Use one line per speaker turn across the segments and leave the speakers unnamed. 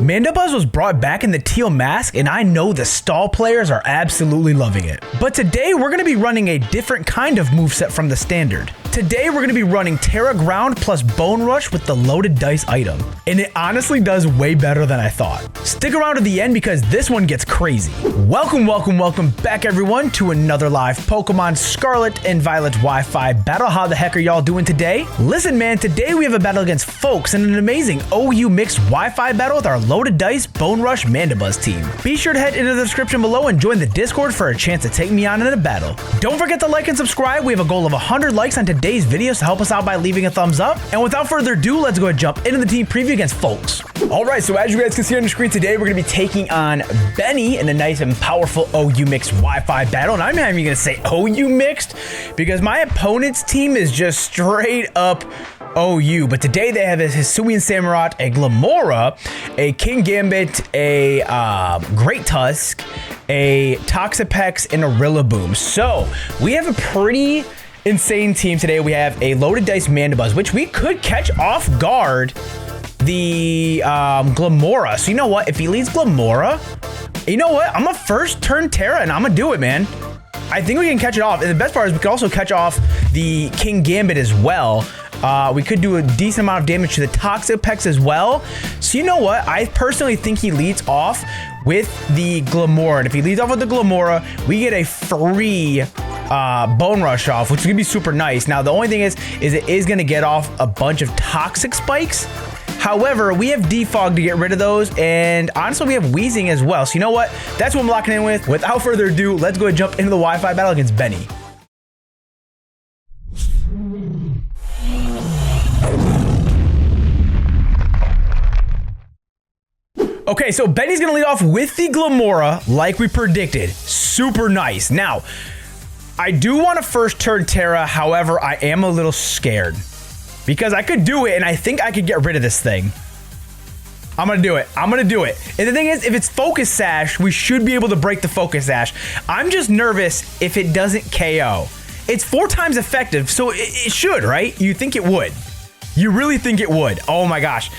MANDIBUZZ was brought back in the teal mask, and I know the stall players are absolutely loving it. But today we're going to be running a different kind of moveset from the standard. Today we're going to be running Terra Ground plus Bone Rush with the loaded dice item. And it honestly does way better than I thought. Stick around to the end because this one gets crazy. Welcome back everyone to another live Pokemon Scarlet and Violet Wi-Fi battle. How the heck are y'all doing today? Listen man, today we have a battle against folks in an amazing OU mixed Wi-Fi battle with our loaded dice Bone Rush MANDIBUZZ team. Be sure to head into the description below and join the Discord for a chance to take me on in a battle. Don't forget to like and subscribe. We have a goal of 100 likes on today's video, so help us out by leaving a thumbs up. And without further ado, let's go ahead and jump into the team preview against folks. All right, so as you guys can see on the screen today, we're going to be taking on Benny in a nice and powerful OU mixed Wi-Fi battle. And I'm not even going to say OU mixed because my opponent's team is just straight up OU, but today they have a Hisuian Samurott, a Glamora, a King Gambit, a Great Tusk, a Toxapex, and a Rillaboom. So we have a pretty insane team today. We have a loaded dice MANDIBUZZ, which we could catch off guard the Glamora. So you know what? If he leads Glamora, you know what? I'm gonna first turn Terra and I'm gonna do it, man. I think we can catch it off. And the best part is we can also catch off the King Gambit as well. We could do a decent amount of damage to the Toxapex as well. So you know what? I personally think he leads off with the Glamora. And if he leads off with the Glamora, we get a free Bone Rush off, which is gonna be super nice. Now the only thing is it is gonna get off a bunch of toxic spikes. However, we have Defog to get rid of those, and honestly, we have Wheezing as well. So you know what? That's what I'm locking in with. Without further ado, let's go ahead and jump into the Wi-Fi battle against Benny. Okay, so Benny's gonna lead off with the Glamora, like we predicted. Super nice. Now, I do want to first turn Terra, however, I am a little scared. Because I could do it, and I think I could get rid of this thing. I'm gonna do it. I'm gonna do it. And the thing is, if it's Focus Sash, we should be able to break the Focus Sash. I'm just nervous if it doesn't KO. It's 4 times effective, so it should, right? You think it would. You really think it would. Oh my gosh.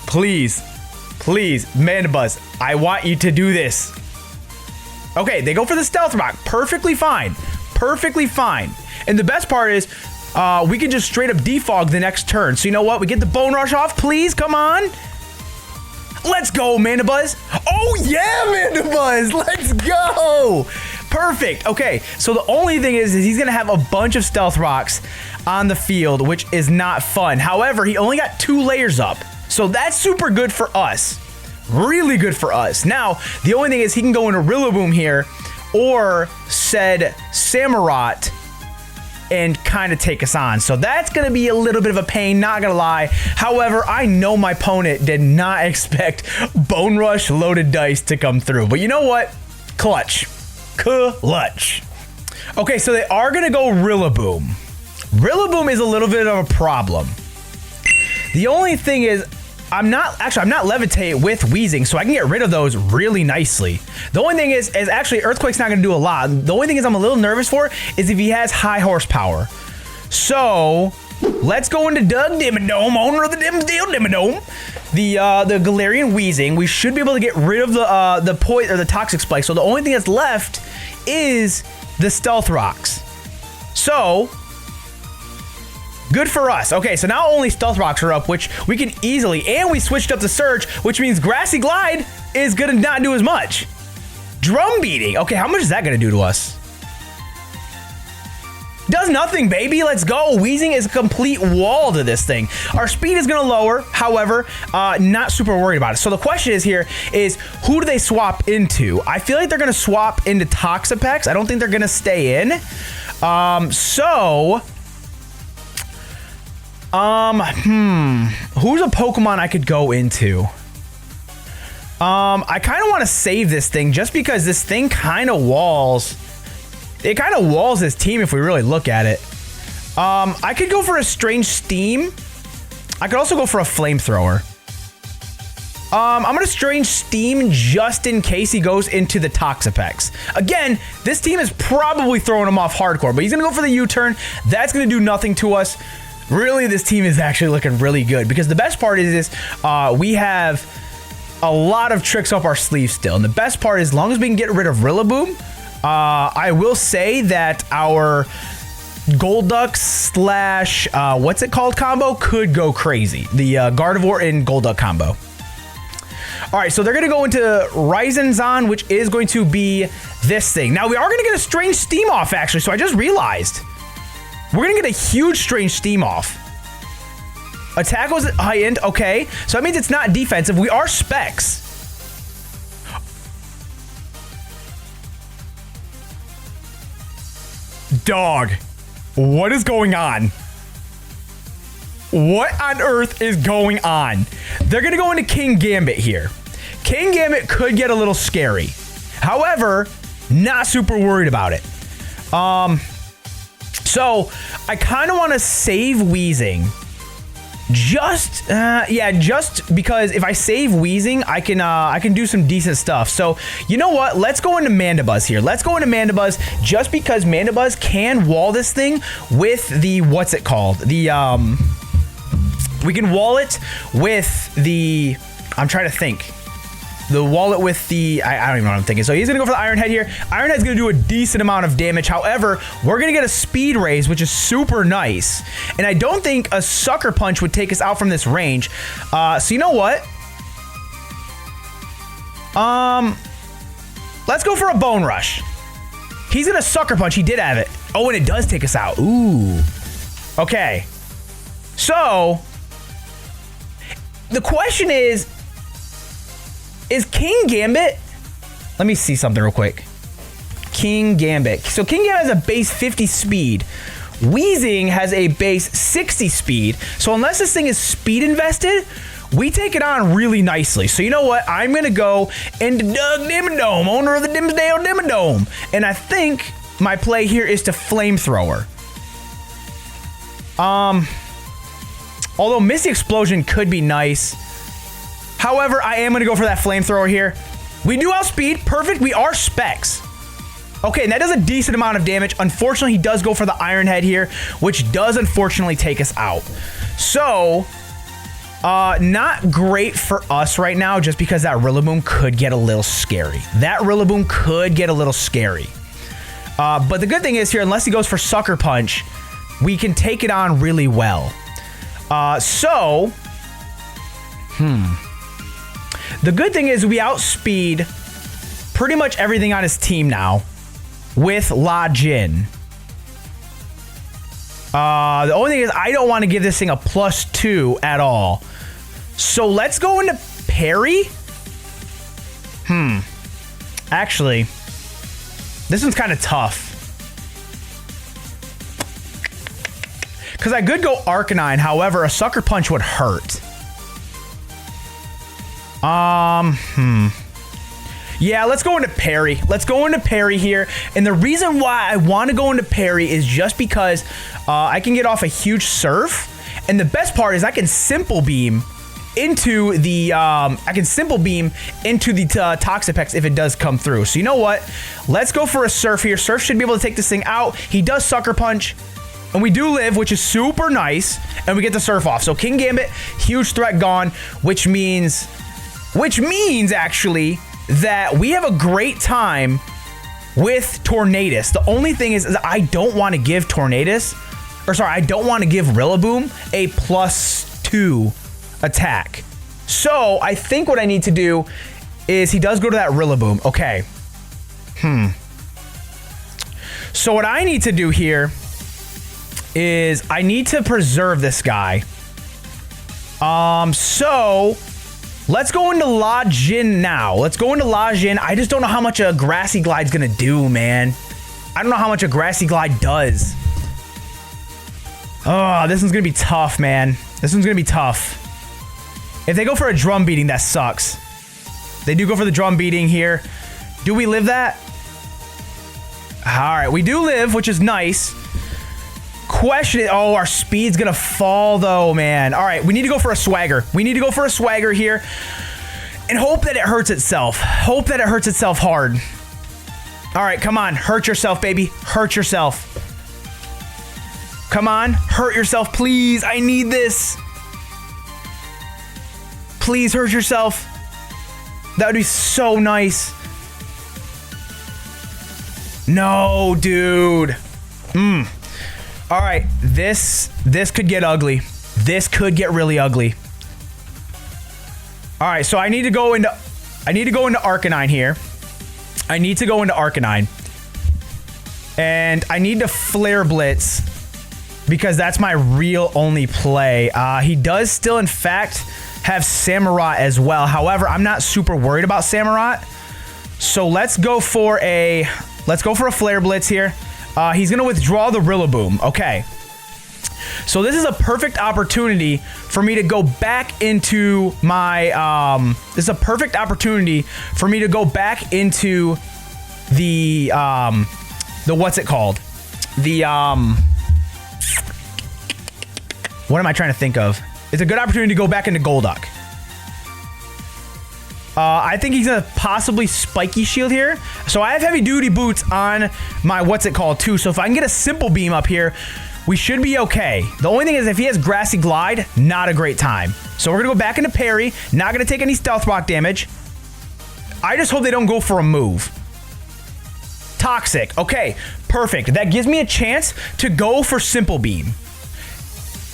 Please, please, MANDIBUZZ, I want you to do this. Okay, they go for the Stealth Rock. Perfectly fine. Perfectly fine. And the best part is, we can just straight up defog the next turn. So you know what? We get the Bone Rush off, please. Come on. Let's go, MANDIBUZZ. Oh, yeah, MANDIBUZZ. Let's go. Perfect. Okay, so the only thing is he's going to have a bunch of Stealth Rocks on the field, which is not fun. However, he only got 2 layers up. So that's super good for us. Really good for us. Now, the only thing is he can go into Rillaboom here or said Samurott and kind of take us on. So that's going to be a little bit of a pain, not going to lie. However, I know my opponent did not expect Bone Rush loaded dice to come through. But you know what? Clutch. Clutch. Okay, so they are going to go Rillaboom. Rillaboom is a little bit of a problem. The only thing is, I'm not Levitate with Wheezing, so I can get rid of those really nicely. The only thing is actually Earthquake's not going to do a lot. The only thing is I'm a little nervous for is if he has high horsepower. So let's go into Doug Dimmadome, owner of the Dimsdale Dimmadome. The Galarian Wheezing. We should be able to get rid of the Toxic Spike. So the only thing that's left is the Stealth Rocks. So good for us. Okay, so now only Stealth Rocks are up, which we can easily, and we switched up to Surge, which means Grassy Glide is gonna not do as much. Drum Beating. Okay, how much is that gonna do to us? Does nothing, baby. Let's go. Wheezing is a complete wall to this thing. Our speed is gonna lower, however, not super worried about it. So the question is here is, who do they swap into? I feel like they're gonna swap into Toxapex. I don't think they're gonna stay in. Who's a Pokemon I could go into? I kind of want to save this thing just because this thing kind of walls. It kind of walls this team if we really look at it. I could go for a Strange Steam. I could also go for a Flamethrower. I'm gonna Strange Steam just in case he goes into the Toxapex. Again, this team is probably throwing him off hardcore, but he's gonna go for the U-turn. That's gonna do nothing to us. Really, this team is actually looking really good because the best part is we have a lot of tricks up our sleeve still. And the best part is, as long as we can get rid of Rillaboom, I will say that our Golduck slash, what's it called combo could go crazy. The Gardevoir and Golduck combo. All right, so they're going to go into Ryzenzon, which is going to be this thing. Now, we are going to get a strange steam off, actually, so I just realized. We're going to get a huge strange steam off. Attack was high end, okay. So that means it's not defensive. We are specs. Dog, what is going on? What on earth is going on? They're going to go into King Gambit here. King Gambit could get a little scary. However, not super worried about it. So I kind of want to save Wheezing. Just because if I save Wheezing, I can do some decent stuff. So you know what? Let's go into Mandibuzz here. Let's go into Mandibuzz just because Mandibuzz can wall this thing with the, what's it called? The, we can wall it with the, I'm trying to think. The wallet with the, I don't even know what I'm thinking. So he's going to go for the Iron Head here. Iron Head's going to do a decent amount of damage. However, we're going to get a Speed Raise, which is super nice. And I don't think a Sucker Punch would take us out from this range. So you know what? Let's go for a Bone Rush. He's going to Sucker Punch. He did have it. Oh, and it does take us out. Ooh. Okay. So the question is King Gambit? Let me see something real quick. King Gambit. So King Gambit has a base 50 speed. Wheezing has a base 60 speed. So unless this thing is speed invested, we take it on really nicely. So you know what? I'm going to go into Doug Dimmadome, owner of the Dimsdale Dimmadome. And I think my play here is to Flamethrower. Although Misty Explosion could be nice. However, I am going to go for that Flamethrower here. We do outspeed. Perfect. We are specs. Okay, and that does a decent amount of damage. Unfortunately, he does go for the Iron Head here, which does unfortunately take us out. So, not great for us right now, just because that Rillaboom could get a little scary. But the good thing is here, unless he goes for Sucker Punch, we can take it on really well. The good thing is we outspeed pretty much everything on his team now with La Jin. The only thing is I don't want to give this thing a +2 at all. So let's go into Parry. Actually, this one's kind of tough. Because I could go Arcanine, however, a Sucker Punch would hurt. Yeah, let's go into Parry. Let's go into Parry here. And the reason why I want to go into Parry is just because I can get off a huge Surf. And the best part is I can Simple Beam into the Toxapex if it does come through. So you know what? Let's go for a Surf here. Surf should be able to take this thing out. He does Sucker Punch. And we do live, which is super nice. And we get the Surf off. So King Gambit, huge threat gone, which means actually that we have a great time with Tornadus. The only thing is I don't want to give I don't want to give Rillaboom a +2 attack. So I think what I need to do is he does go to that Rillaboom. Okay. So what I need to do here is I need to preserve this guy. So let's go into La Jin now. Let's go into La Jin. I just don't know how much a Grassy Glide's gonna do, man. I don't know how much a Grassy Glide does. Oh, this one's gonna be tough, man. This one's gonna be tough. If they go for a Drum Beating, that sucks. They do go for the Drum Beating here. Do we live that? All right, we do live, which is nice. Question it. Oh, our speed's gonna fall though, man. All right, we need to go for a Swagger. We need to go for a Swagger here and hope that it hurts itself. Hope that it hurts itself hard. All right, come on. Hurt yourself, baby. Hurt yourself. Come on. Hurt yourself, please. I need this. Please hurt yourself. That would be so nice. No, dude. All right, this could get ugly. This could get really ugly. All right, so I need to go into Arcanine here. I need to go into Arcanine. And I need to Flare Blitz because that's my real only play. He does still, in fact, have Samurott as well. However, I'm not super worried about Samurott. So let's go for a Flare Blitz here. He's gonna withdraw the Rillaboom. Okay. So this is a perfect opportunity for me to go back into my this is a perfect opportunity for me to go back into the what's it called? The what am I trying to think of? It's a good opportunity to go back into Golduck. I think he's gonna possibly Spiky Shield here. So I have Heavy Duty Boots on my what's it called too. So if I can get a Simple Beam up here, we should be okay. The only thing is if he has Grassy Glide, not a great time. So we're gonna go back into Parry. Not gonna take any Stealth Rock damage. I just hope they don't go for a move. Toxic. Okay, perfect. That gives me a chance to go for Simple Beam.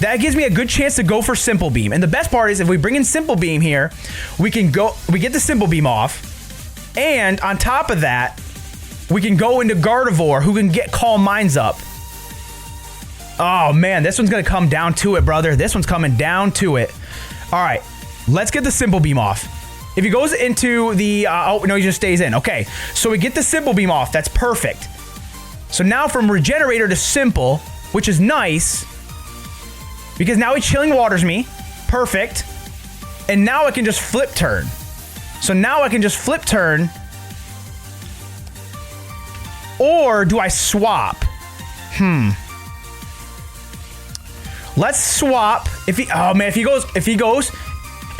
That gives me a good chance to go for Simple Beam. And the best part is if we bring in Simple Beam here, we get the Simple Beam off. And on top of that, we can go into Gardevoir, who can get Calm Minds up. Oh man, this one's gonna come down to it, brother. This one's coming down to it. All right, let's get the Simple Beam off. If he goes into the, oh no, he just stays in. Okay, so we get the Simple Beam off. That's perfect. So now from Regenerator to Simple, which is nice, because now he Chilling Waters me. Perfect. And now I can just Flip Turn. So now I can just Flip Turn. Or do I swap? Let's swap. If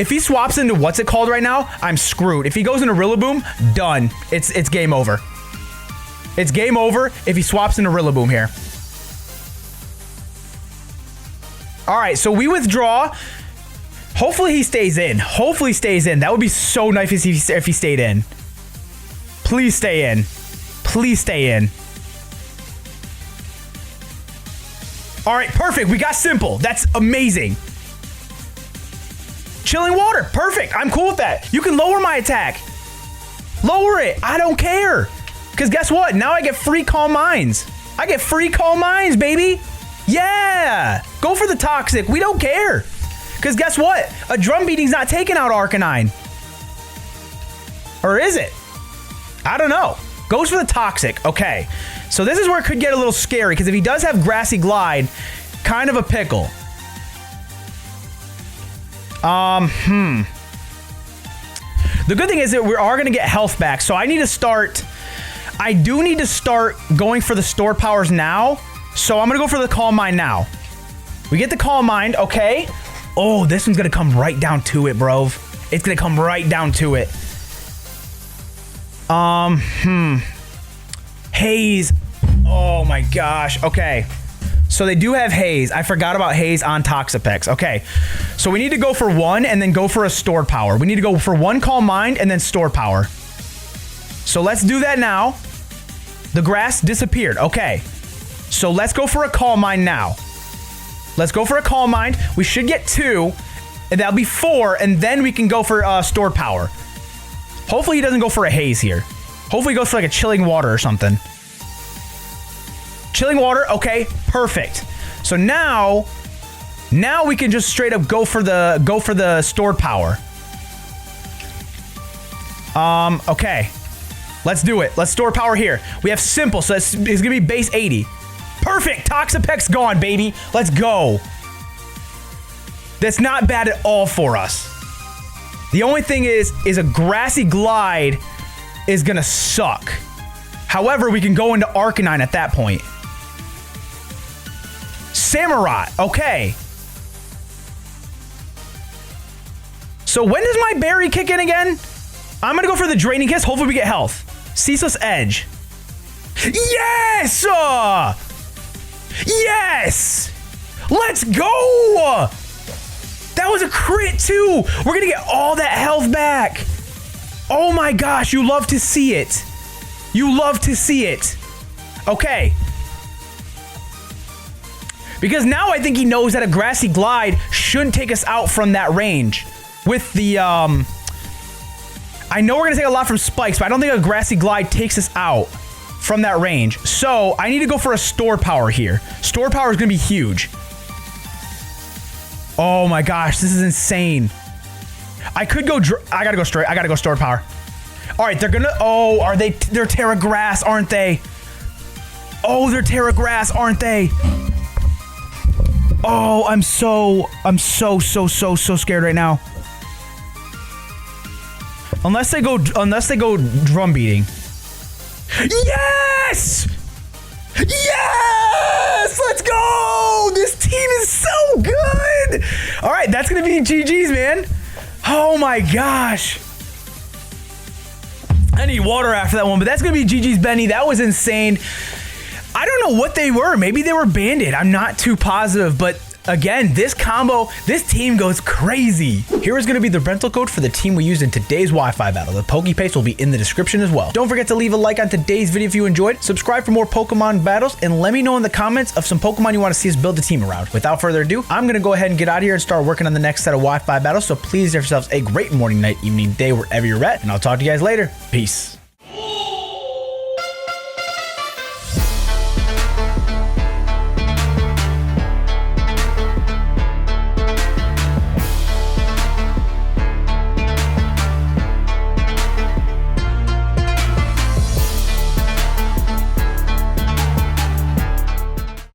he swaps into what's it called right now, I'm screwed. If he goes into Rillaboom, done. It's game over. It's game over if he swaps into Rillaboom here. All right, so we withdraw. Hopefully he stays in. Hopefully he stays in. That would be so nice if he stayed in. Please stay in. Please stay in. All right, perfect. We got Simple. That's amazing. Chilling Water. Perfect. I'm cool with that. You can lower my attack. Lower it. I don't care. Because guess what? Now I get free Calm Minds. I get free Calm Minds, baby. Yeah. Go for the Toxic. We don't care. Because guess what? A Drum Beating's not taking out Arcanine. Or is it? I don't know. Goes for the Toxic. Okay. So this is where it could get a little scary, because if he does have Grassy Glide, kind of a pickle. The good thing is that we are going to get health back, so I do need to start going for the Stored Powers now, so I'm going to go for the Calm Mind now. We get the Calm Mind, okay. Oh, this one's going to come right down to it, bro. It's going to come right down to it. Haze. Oh my gosh. Okay. So they do have Haze. I forgot about Haze on Toxapex. Okay. So we need to go for one and then go for a Stored Power. We need to go for one Calm Mind and then Stored Power. So let's do that now. The grass disappeared. Okay. So let's go for a Calm Mind now. Let's go for a Calm Mind. We should get 2. And that'll be 4. And then we can go for Stored Power. Hopefully he doesn't go for a Haze here. Hopefully he goes for like a Chilling Water or something. Chilling Water, okay, perfect. So now we can just straight up go for the Stored Power. Okay. Let's do it. Let's Stored Power here. We have Simple, so it's gonna be base 80. Perfect! Toxapex's gone, baby. Let's go. That's not bad at all for us. The only thing is a Grassy Glide is gonna suck. However, we can go into Arcanine at that point. Samurott, okay. So when does my berry kick in again? I'm gonna go for the Draining Kiss. Hopefully we get health. Ceaseless Edge. Yes! Yes! Let's go! That was a crit too! We're gonna get all that health back. Oh my gosh, you love to see it. You love to see it. Okay. Because now I think he knows that a Grassy Glide shouldn't take us out from that range. With the, I know we're going to take a lot from spikes, but I don't think a Grassy Glide takes us out from that range. So I need to go for a store power here. Store power is going to be huge. Oh my gosh, this is insane. I could go, I gotta go straight. I gotta go store power. All right, they're gonna, oh, are they, they're Terra Grass, aren't they? Oh, they're Terra Grass, aren't they? Oh, I'm so scared right now. Unless they go drum beating. Yes! Yes! Let's go! This team is so good! All right, that's gonna be GG's, man. Oh my gosh. I need water after that one, but that's gonna be GG's, Benny. That was insane. I don't know what they were. Maybe they were banded. I'm not too positive, but again, this combo, this team goes crazy. Here is going to be the rental code for the team we used in today's Wi-Fi battle. The PokePaste will be in the description as well. Don't forget to leave a like on today's video if you enjoyed. Subscribe for more Pokemon battles, and let me know in the comments of some Pokemon you want to see us build a team around. Without further ado, I'm going to go ahead and get out of here and start working on the next set of Wi-Fi battles. So please have yourselves a great morning, night, evening, day, wherever you're at, and I'll talk to you guys later. Peace.